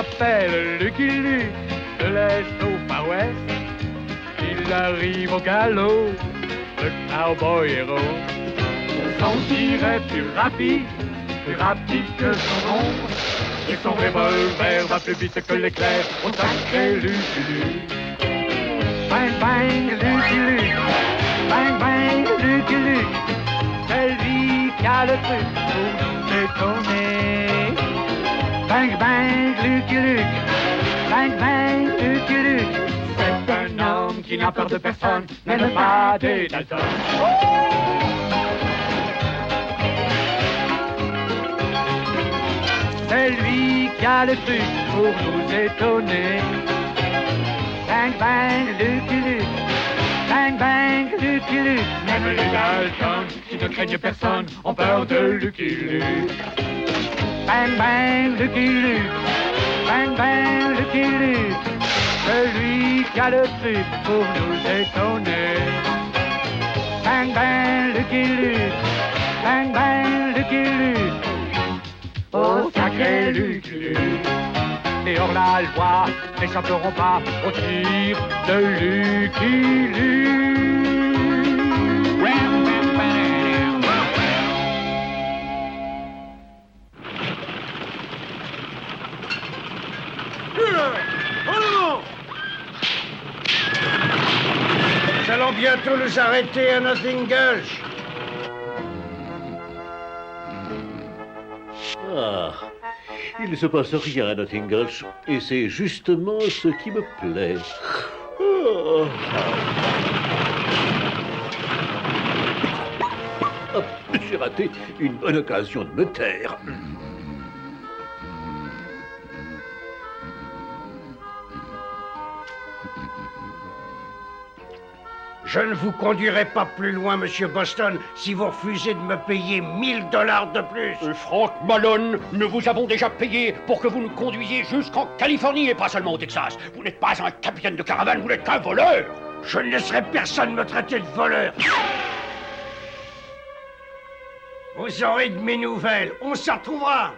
s'appelle Lucky Luke, de l'Est au Far West. Il arrive au galop, le cowboy héros. Son tir est plus rapide que son ombre. Et son revolver va plus vite que l'éclair au sacré Lucky Luke. Bang bang Lucky Luke, bang bang Lucky Luke. C'est lui qui a le truc pour nous étonner. Bang bang Lucky Luke, bang bang Lucky Luke. C'est un homme qui n'a peur de personne, même pas des Dalton. C'est lui qui a le truc pour nous étonner. Bang bang Lucky Luke, bang bang Lucky Luke. Même les Dalton qui ne craignent personne ont peur de Lucky Luke. Bang bang Lucky Luke, bang bang Lucky Luke. Celui qui a le truc pour nous étonner. Bang bang Lucky Luke, bang bang Lucky Luke. Oh sacré Lucky Luke. Et hors la loi n'échapperont pas au tir de Lucky Luke. Nous allons bientôt nous arrêter à Nothing Gulch. Ah, il ne se passe rien à Nothing Gulch, et c'est justement ce qui me plaît. Oh. Ah, j'ai raté une bonne occasion de me taire. Je ne vous conduirai pas plus loin, Monsieur Boston, si vous refusez de me payer $1000 de plus. Frank Malone, nous vous avons déjà payé pour que vous nous conduisiez jusqu'en Californie et pas seulement au Texas. Vous n'êtes pas un capitaine de caravane, vous n'êtes qu'un voleur. Je ne laisserai personne me traiter de voleur. Vous aurez de mes nouvelles, on s'en retrouvera.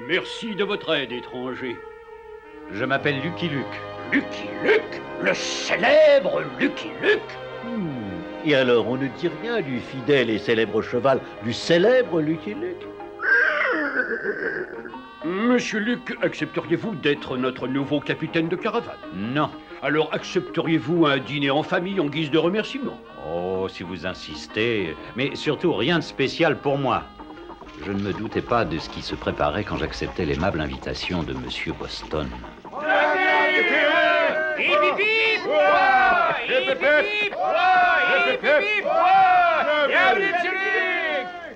Merci de votre aide, étranger. Je m'appelle Lucky Luke. Lucky Luke, le célèbre Lucky Luke. Et alors, on ne dit rien du fidèle et célèbre cheval du célèbre Lucky Luke? Monsieur Luke, accepteriez-vous d'être notre nouveau capitaine de caravane? Non. Alors accepteriez-vous un dîner en famille en guise de remerciement? Oh, si vous insistez. Mais surtout, rien de spécial pour moi. Je ne me doutais pas de ce qui se préparait quand j'acceptais l'aimable invitation de Monsieur Boston.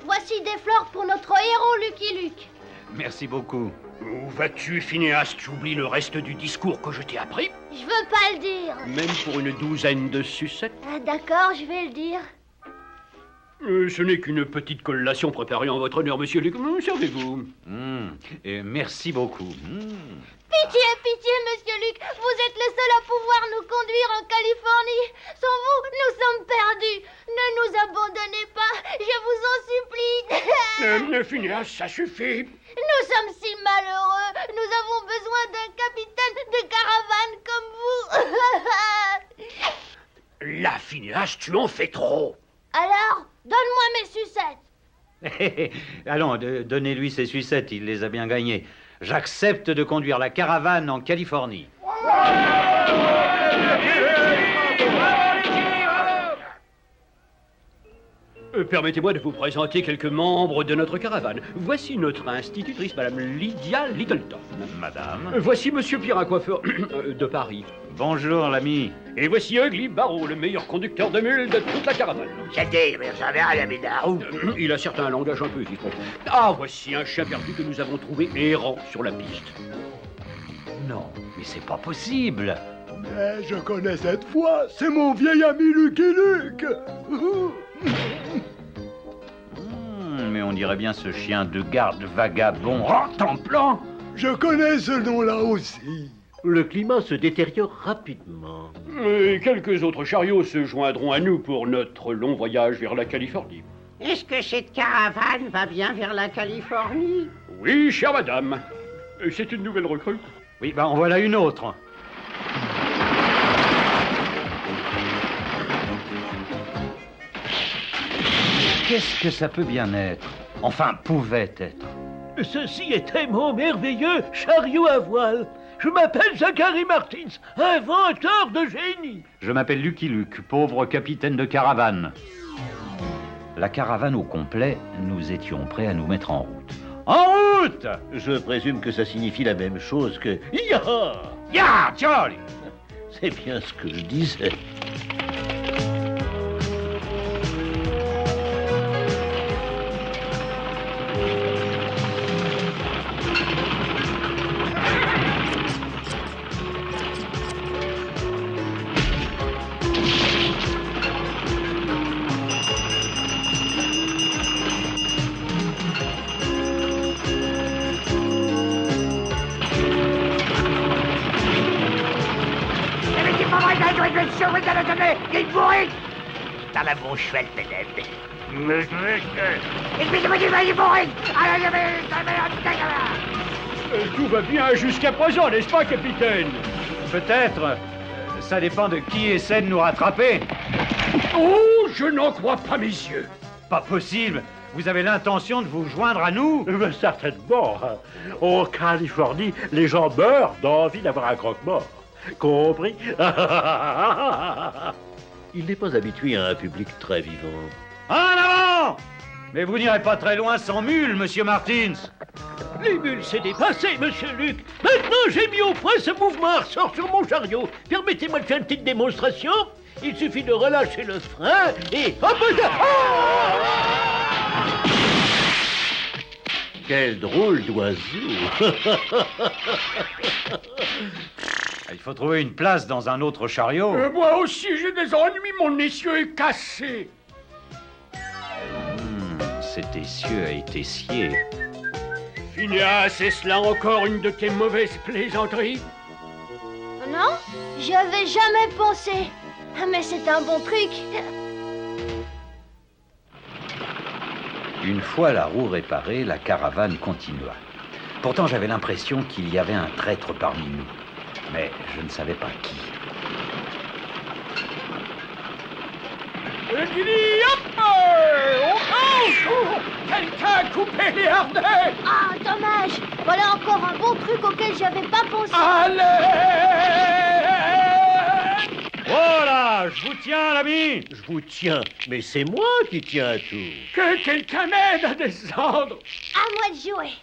Voici des fleurs pour notre héros Lucky Luke. Merci beaucoup. Où vas-tu, Phineas? Tu oublies le reste du discours que je t'ai appris? Je veux pas le dire. Même pour une douzaine de sucettes? Ah, d'accord, je vais le dire. Ce n'est qu'une petite collation préparée en votre honneur, monsieur Luke. Servez-vous. Merci beaucoup. Pitié, pitié, monsieur Luke. Vous êtes le seul à pouvoir nous conduire en Californie. Sans vous, nous sommes perdus. Ne nous abandonnez pas. Je vous en supplie. Phineas, ça suffit. Nous sommes si malheureux. Nous avons besoin d'un capitaine de caravane comme vous. Là, Phineas, tu en fais trop. Alors, donne-moi mes sucettes. Allons, donnez-lui ses sucettes, il les a bien gagnées. J'accepte de conduire la caravane en Californie. Permettez-moi de vous présenter quelques membres de notre caravane. Voici notre institutrice, Madame Lydia Littleton. Madame. Voici Monsieur Pierre, un coiffeur de Paris. Bonjour, l'ami. Et voici Ugly Barrow, le meilleur conducteur de mules de toute la caravane. Il a certes un langage un peu vif. Ah, voici un chien perdu que nous avons trouvé errant sur la piste. Non, mais c'est pas possible. Mais je connais cette voix, c'est mon vieil ami Lucky Luke. Mais on dirait bien ce chien de garde vagabond rentemplant. Je connais ce nom-là aussi. Le climat se détériore rapidement. Et quelques autres chariots se joindront à nous pour notre long voyage vers la Californie. Est-ce que cette caravane va bien vers la Californie? Oui, chère madame. C'est une nouvelle recrue. Oui, ben en voilà une autre. Qu'est-ce que ça peut bien être? Enfin, pouvait être. Ceci était mon merveilleux chariot à voile. Je m'appelle Zachary Martins, inventeur de génie. Je m'appelle Lucky Luke, pauvre capitaine de caravane. La caravane au complet, nous étions prêts à nous mettre en route. En route! Je présume que ça signifie la même chose que ya. Ya, Charlie! C'est bien ce que je disais. Dans la bouche, elle t'aide. Tout va bien jusqu'à présent, n'est-ce pas, capitaine? Peut-être. Ça dépend de qui essaie de nous rattraper. Oh, je n'en crois pas, messieurs. Pas possible. Vous avez l'intention de vous joindre à nous? Certainement. En Californie, les gens meurent d'envie d'avoir un croque-mort. Compris? Il n'est pas habitué à un public très vivant. En avant! Mais vous n'irez pas très loin sans mule, monsieur Martins. Les mules, c'est dépassé, monsieur Luc. Maintenant, j'ai mis au point ce mouvement ressort sur mon chariot. Permettez-moi de faire une petite démonstration. Il suffit de relâcher le frein et... hop là! Quel drôle d'oiseau! Il faut trouver une place dans un autre chariot. Moi aussi, j'ai des ennuis, mon essieu est cassé. Cet essieu a été scié. Phineas, est-ce là encore une de tes mauvaises plaisanteries? Non, j'y avais jamais pensé. Mais c'est un bon truc. Une fois la roue réparée, la caravane continua. Pourtant, j'avais l'impression qu'il y avait un traître parmi nous. Mais je ne savais pas qui. Quelqu'un a coupé les harnais! Ah, dommage. Voilà encore un bon truc auquel j'avais pas pensé. Allez! Voilà, je vous tiens, l'ami. Je vous tiens, mais c'est moi qui tiens à tout. Que quelqu'un m'aide à descendre! À moi de jouer.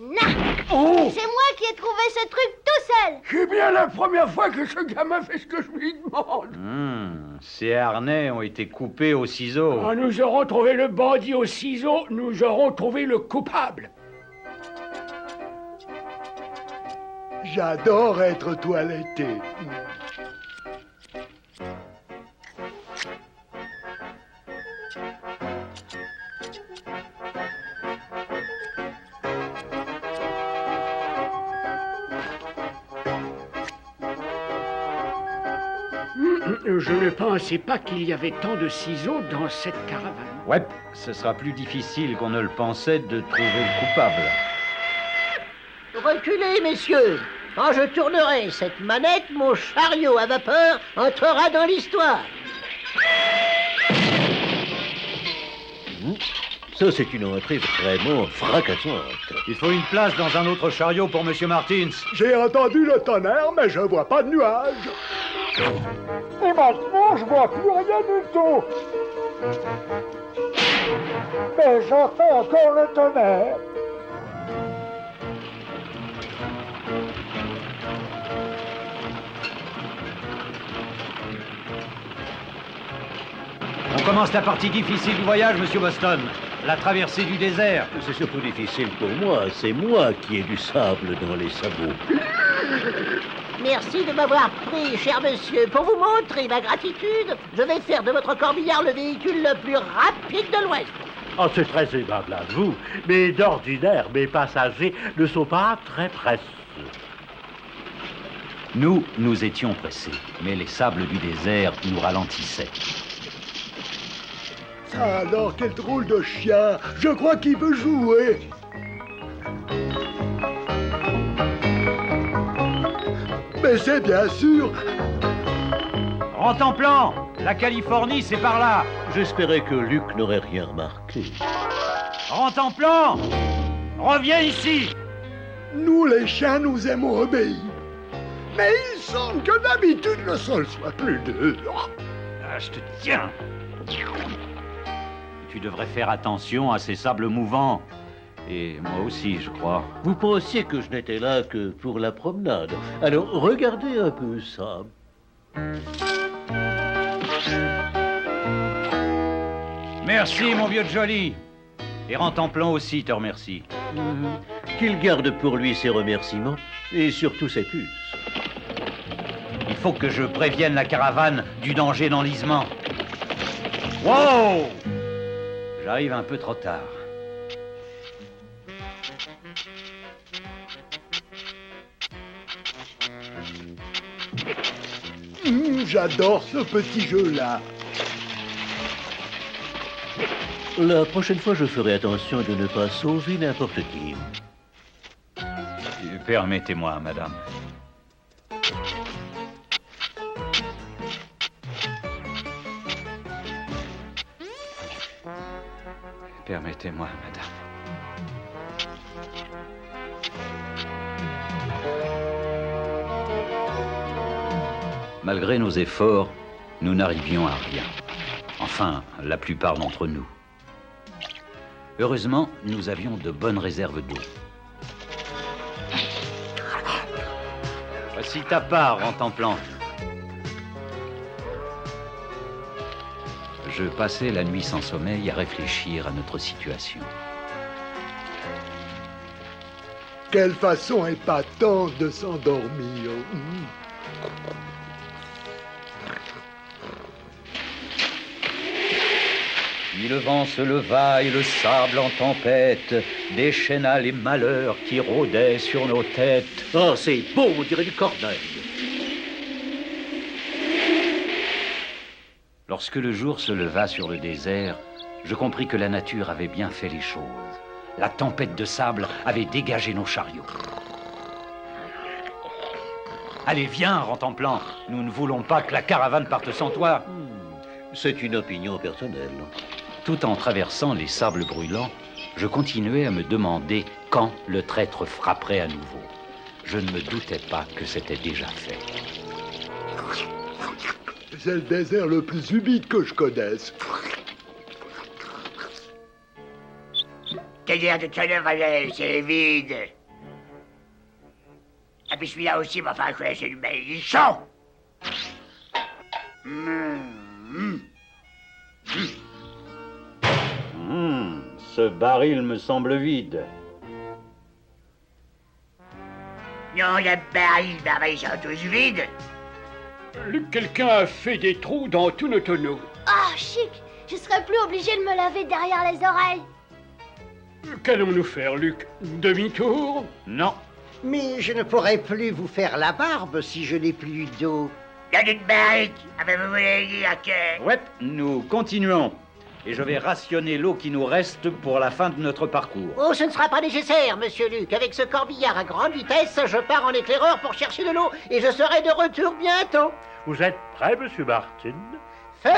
Non. Oh! C'est moi qui ai trouvé ce truc tout seul. C'est bien la première fois que ce gamin fait ce que je lui demande. Ces harnais ont été coupés au ciseau. Quand nous aurons trouvé le bandit au ciseau, nous aurons trouvé le coupable. J'adore être toiletté. Je ne pensais pas qu'il y avait tant de ciseaux dans cette caravane. Ouais, ce sera plus difficile qu'on ne le pensait de trouver le coupable. Reculez, messieurs. Quand je tournerai cette manette, mon chariot à vapeur entrera dans l'histoire. Ça, c'est une entrée vraiment fracassante. Il faut une place dans un autre chariot pour monsieur Martins. J'ai entendu le tonnerre, mais je vois pas de nuages. Et maintenant, je vois plus rien du tout. Mais j'entends encore le tonnerre. On commence la partie difficile du voyage, monsieur Boston. La traversée du désert. C'est surtout difficile pour moi. C'est moi qui ai du sable dans les sabots. Merci de m'avoir pris, cher monsieur. Pour vous montrer ma gratitude, je vais faire de votre corbillard le véhicule le plus rapide de l'Ouest. Oh, c'est très aimable à vous. Mais d'ordinaire, mes passagers ne sont pas très pressés. Nous étions pressés, mais les sables du désert nous ralentissaient. Alors, quel drôle de chien. Je crois qu'il veut jouer. connaissez bien sûr. Rentemplant, la Californie, c'est par là. J'espérais que Luc n'aurait rien remarqué. Rentemplant, reviens ici. Nous, les chiens, nous aimons obéir. Mais il semble que d'habitude, le sol soit plus dur. Ah, je te tiens. Tu devrais faire attention à ces sables mouvants. Et moi aussi, je crois. Vous pensiez que je n'étais là que pour la promenade. Alors, regardez un peu ça. Merci, mon vieux Jolly. Et Rentemplant aussi te remercie. Qu'il garde pour lui ses remerciements et surtout ses puces. Il faut que je prévienne la caravane du danger d'enlisement. Wow! J'arrive un peu trop tard. J'adore ce petit jeu-là. La prochaine fois, je ferai attention de ne pas sauver n'importe qui. Permettez-moi, madame. Permettez-moi, madame. Malgré nos efforts, nous n'arrivions à rien. Enfin, la plupart d'entre nous. Heureusement, nous avions de bonnes réserves d'eau. Voici ta part, Rentemplant. Je passais la nuit sans sommeil à réfléchir à notre situation. Quelle façon épatante de s'endormir. Puis le vent se leva et le sable en tempête déchaîna les malheurs qui rôdaient sur nos têtes. Oh, c'est beau, on dirait du Corneille. Lorsque le jour se leva sur le désert, je compris que la nature avait bien fait les choses. La tempête de sable avait dégagé nos chariots. Allez, viens, Rentemplant. Nous ne voulons pas que la caravane parte sans toi. C'est une opinion personnelle. Tout en traversant les sables brûlants, je continuais à me demander quand le traître frapperait à nouveau. Je ne me doutais pas que c'était déjà fait. C'est le désert le plus humide que je connaisse. Quelle heure de tonneau, Valère, c'est vide. Et puis celui-là aussi va faire quoi, c'est du chaud. Ce baril me semble vide. Non, les barils, ils sont tous vides. Quelqu'un a fait des trous dans tous nos tonneaux. Ah, chic! Je serais plus obligée de me laver derrière les oreilles. Qu'allons-nous faire, Luc? Demi-tour? Non. Mais je ne pourrai plus vous faire la barbe si je n'ai plus d'eau. Il y a une barrique. Ah ben vous voulez dire que... Ouais, nous continuons. Et je vais rationner l'eau qui nous reste pour la fin de notre parcours. Oh, ce ne sera pas nécessaire, monsieur Luc. Avec ce corbillard à grande vitesse, je pars en éclaireur pour chercher de l'eau et je serai de retour bientôt. Vous êtes prêt, monsieur Martin? Feu!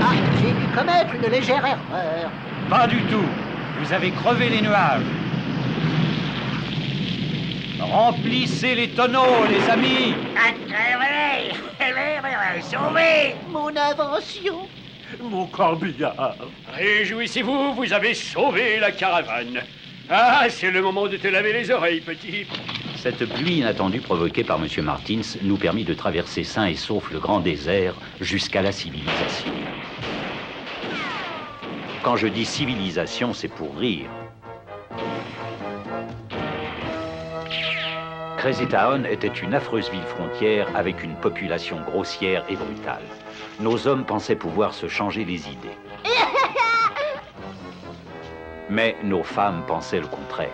Ah, j'ai dû commettre une légère erreur. Pas du tout. Vous avez crevé les nuages. Remplissez les tonneaux, les amis. Sauvez! Mon invention. Mon corbillard. Réjouissez-vous, vous avez sauvé la caravane. Ah, c'est le moment de te laver les oreilles, petit. Cette pluie inattendue provoquée par M. Martins nous permit de traverser sains et saufs le grand désert jusqu'à la civilisation. Quand je dis civilisation, c'est pour rire. Crazy Town était une affreuse ville frontière avec une population grossière et brutale. Nos hommes pensaient pouvoir se changer les idées. Mais nos femmes pensaient le contraire.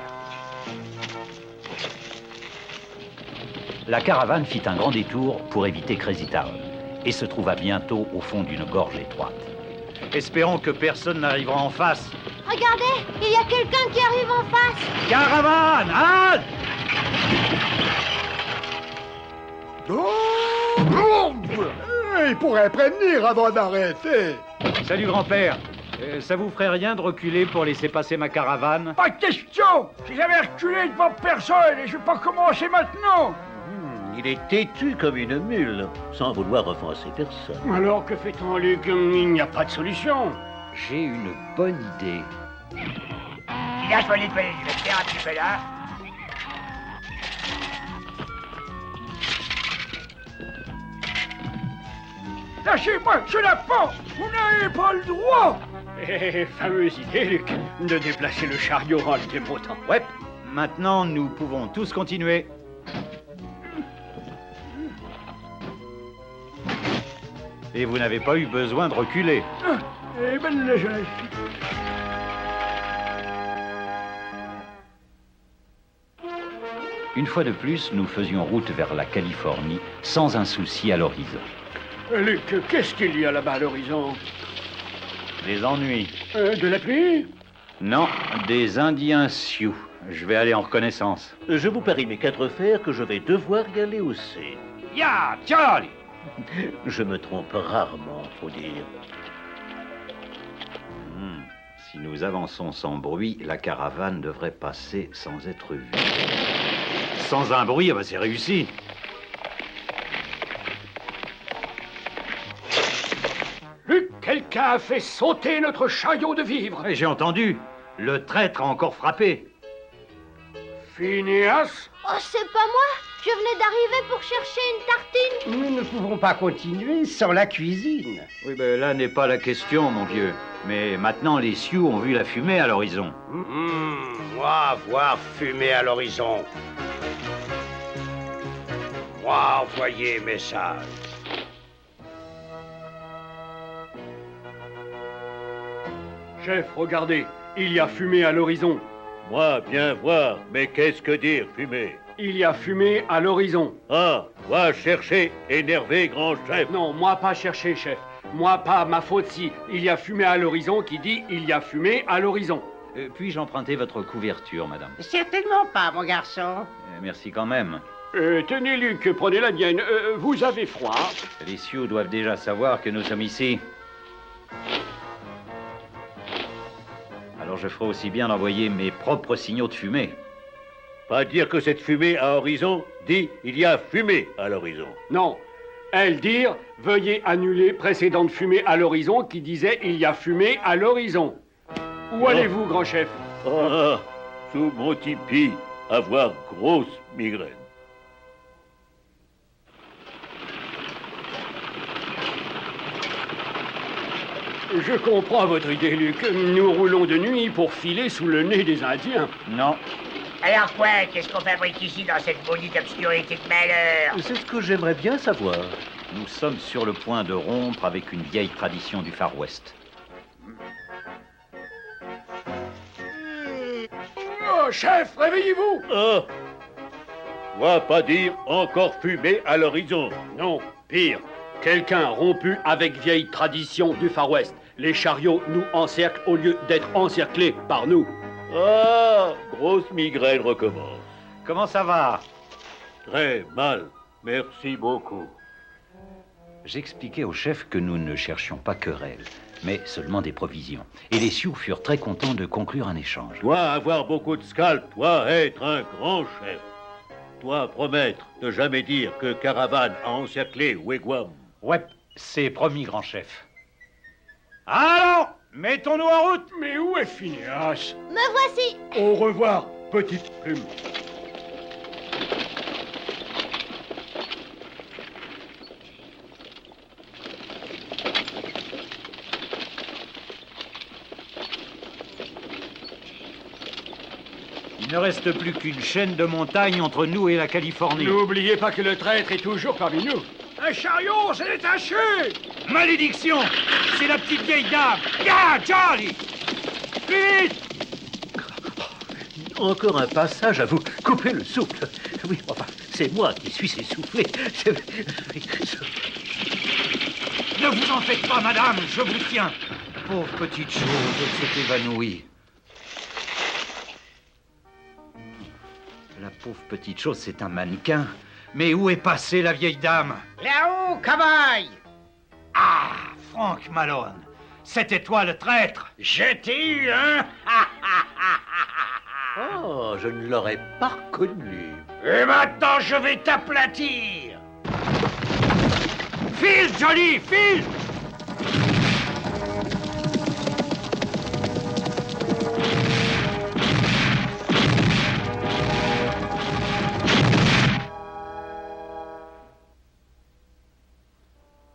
La caravane fit un grand détour pour éviter Crazy Town et se trouva bientôt au fond d'une gorge étroite. Espérons que personne n'arrivera en face. Regardez, il y a quelqu'un qui arrive en face. Caravane, halte! Il pourrait prévenir avant d'arrêter. Salut grand-père. Ça vous ferait rien de reculer pour laisser passer ma caravane? Pas de question. J'ai jamais reculé devant personne et je vais pas commencer maintenant. Il est têtu comme une mule, sans vouloir offenser personne. Alors que fait-on, Luc? Il n'y a pas de solution. J'ai une bonne idée. Là, je vais faire un petit peu là. Lâchez-moi, je la pends. Vous n'avez pas le droit. Fameuse idée, Luc, de déplacer le chariot en le démontant. Ouais, maintenant nous pouvons tous continuer. Et vous n'avez pas eu besoin de reculer. Eh ben, la jeunesse. Une fois de plus, nous faisions route vers la Californie sans un souci à l'horizon. Luc, qu'est-ce qu'il y a là-bas à l'horizon? Des ennuis. De la pluie? Non, des Indiens Sioux. Je vais aller en reconnaissance. Je vous parie mes 4 fers que je vais devoir y aller aussi. Ya, Charlie! Je me trompe rarement, faut dire. Si nous avançons sans bruit, la caravane devrait passer sans être vue. Sans un bruit, c'est réussi. Luc, quelqu'un a fait sauter notre chariot de vivres. J'ai entendu. Le traître a encore frappé. Phineas? Oh, c'est pas moi. Je venais d'arriver pour chercher une tartine. Nous ne pouvons pas continuer sans la cuisine. Oui, là n'est pas la question, mon vieux. Mais maintenant, les Sioux ont vu la fumée à l'horizon. Moi, voir fumer à l'horizon. Moi, envoyer message. Chef, regardez, il y a fumée à l'horizon. Moi, bien voir, mais qu'est-ce que dire, fumée? Il y a fumée à l'horizon. Ah, va chercher, énervé, grand chef. Non, moi pas chercher, chef. Moi pas, ma faute si. Il y a fumée à l'horizon qui dit il y a fumée à l'horizon. Puis-je emprunter votre couverture, madame? Certainement pas, mon garçon. Merci quand même. Tenez, Luc, prenez la mienne. Vous avez froid. Les Sioux doivent déjà savoir que nous sommes ici. Alors je ferai aussi bien d'envoyer mes propres signaux de fumée. Pas dire que cette fumée à horizon dit il y a fumée à l'horizon. Non. Elle dire veuillez annuler précédente fumée à l'horizon qui disait il y a fumée à l'horizon. Où allez-vous, grand chef? Ah, sous mon tipi, avoir grosse migraine. Je comprends votre idée, Luc. Nous roulons de nuit pour filer sous le nez des Indiens. Non. Alors quoi? Qu'est-ce qu'on fabrique ici dans cette maudite obscurité de malheur? C'est ce que j'aimerais bien savoir. Nous sommes sur le point de rompre avec une vieille tradition du Far West. Oh, chef, réveillez-vous! Ah, va pas dire encore fumée à l'horizon. Non, pire. Quelqu'un rompu avec vieille tradition du Far West. Les chariots nous encerclent au lieu d'être encerclés par nous. Ah, grosse migraine recommence. Comment ça va? Très mal, merci beaucoup. J'expliquai au chef que nous ne cherchions pas querelle, mais seulement des provisions. Et les Sioux furent très contents de conclure un échange. Toi, avoir beaucoup de scalps, toi, être un grand chef. Toi, promettre de jamais dire que Caravane a encerclé Wigwam. Ouais, c'est promis, grand chef. Allons, mettons-nous en route. Mais où est Phineas? Me voici. Au revoir, petite plume. Il ne reste plus qu'une chaîne de montagnes entre nous et la Californie. N'oubliez pas que le traître est toujours parmi nous. Un chariot s'est détaché! Malédiction! C'est la petite vieille dame! Ya, Charlie! Plus vite! Encore un passage à vous couper le souffle. Oui, enfin, c'est moi qui suis essoufflé. Ne vous en faites pas, madame, je vous tiens. pauvre petite chose, elle s'est évanouie. La pauvre petite chose, c'est un mannequin. Mais où est passée la vieille dame? Là-haut, cavale! Ah, Frank Malone, c'était toi le traître. Je t'ai eu, hein? Oh, je ne l'aurais pas reconnu. Et maintenant, je vais t'aplatir! File, Johnny, file!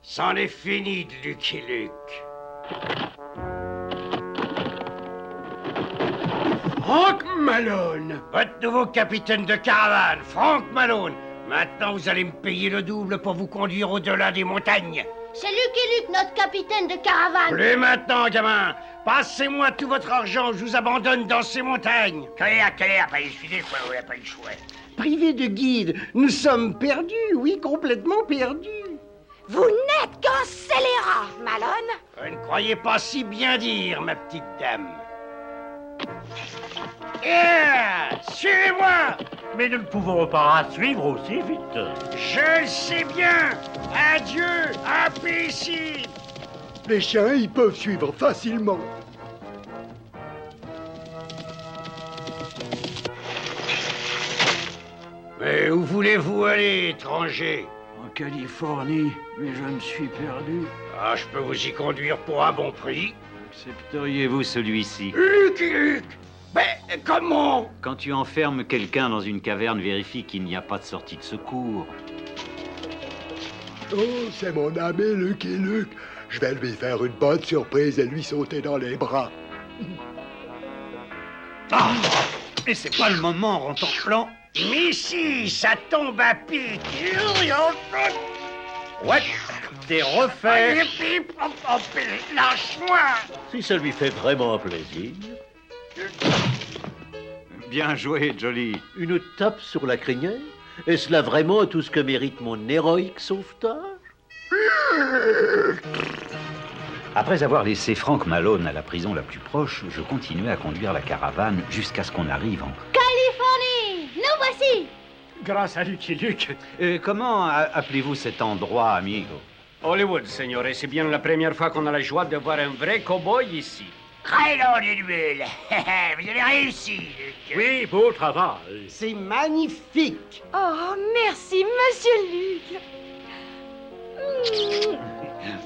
C'en est fini de Lucky Luke. Frank Malone! Votre nouveau capitaine de caravane, Frank Malone. Maintenant, vous allez me payer le double pour vous conduire au-delà des montagnes. C'est Lucky Luke, notre capitaine de caravane. Plus maintenant, gamin. Passez-moi tout votre argent, je vous abandonne dans ces montagnes. Pas le choix. Privé de guide, nous sommes perdus, oui, complètement perdus. Vous n'êtes qu'un scélérat, Malone. Vous ne croyez pas si bien dire, ma petite dame. Suivez-moi! Mais nous ne pouvons pas suivre aussi vite. Je le sais bien! Adieu, imbécile! Les chiens, ils peuvent suivre facilement. Mais où voulez-vous aller, étranger? En Californie, mais je me suis perdu. Ah, je peux vous y conduire pour un bon prix. Accepteriez-vous celui-ci? Lucky Luke! Mais comment? Quand tu enfermes quelqu'un dans une caverne, vérifie qu'il n'y a pas de sortie de secours. Oh, c'est mon ami Lucky Luke. Je vais lui faire une bonne surprise et lui sauter dans les bras. Ah! Et c'est pas le moment, en contemplant. Mais si, ça tombe à pic. Ouais, t'es refait. Lâche-moi! Si ça lui fait vraiment plaisir. Bien joué, Jolly. Une tape sur la crinière? Est-ce là vraiment tout ce que mérite mon héroïque sauvetage? Après avoir laissé Frank Malone à la prison la plus proche, je continuais à conduire la caravane jusqu'à ce qu'on arrive en... Californie! Nous voici! Grâce à Lucky Luke. comment appelez-vous cet endroit, amigo? Hollywood, signore. C'est bien la première fois qu'on a la joie de voir un vrai cow-boy ici. Très long, les bulles. Vous avez réussi, Luke. Oui, beau travail. C'est magnifique. Oh, merci, Monsieur Luc.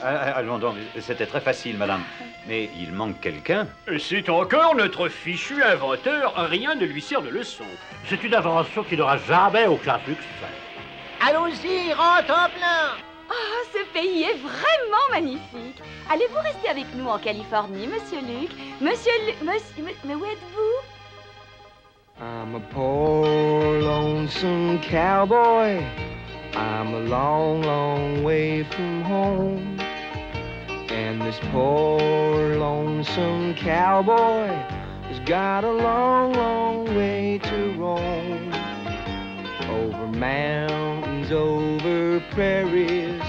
Allons donc, c'était très facile, madame. Mais il manque quelqu'un. C'est encore notre fichu inventeur. Rien ne lui sert de leçon. C'est une invention qui n'aura jamais aucun succès. Allons-y, rentre en plein. Oh, ce pays est vraiment magnifique. Allez-vous rester avec nous en Californie, Monsieur Luc? Monsieur Luc... Mais où êtes-vous? I'm a poor, lonesome cowboy. I'm a long, long way from home. And this poor, lonesome cowboy has got a long, long way to roam. Over mountains, over prairies,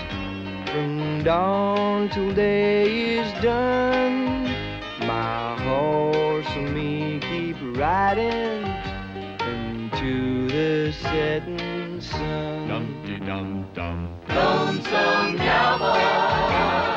from dawn till day is done. My horse and me keep riding into the setting sun. Dum-de-dum-dum. Lonesome cowboy.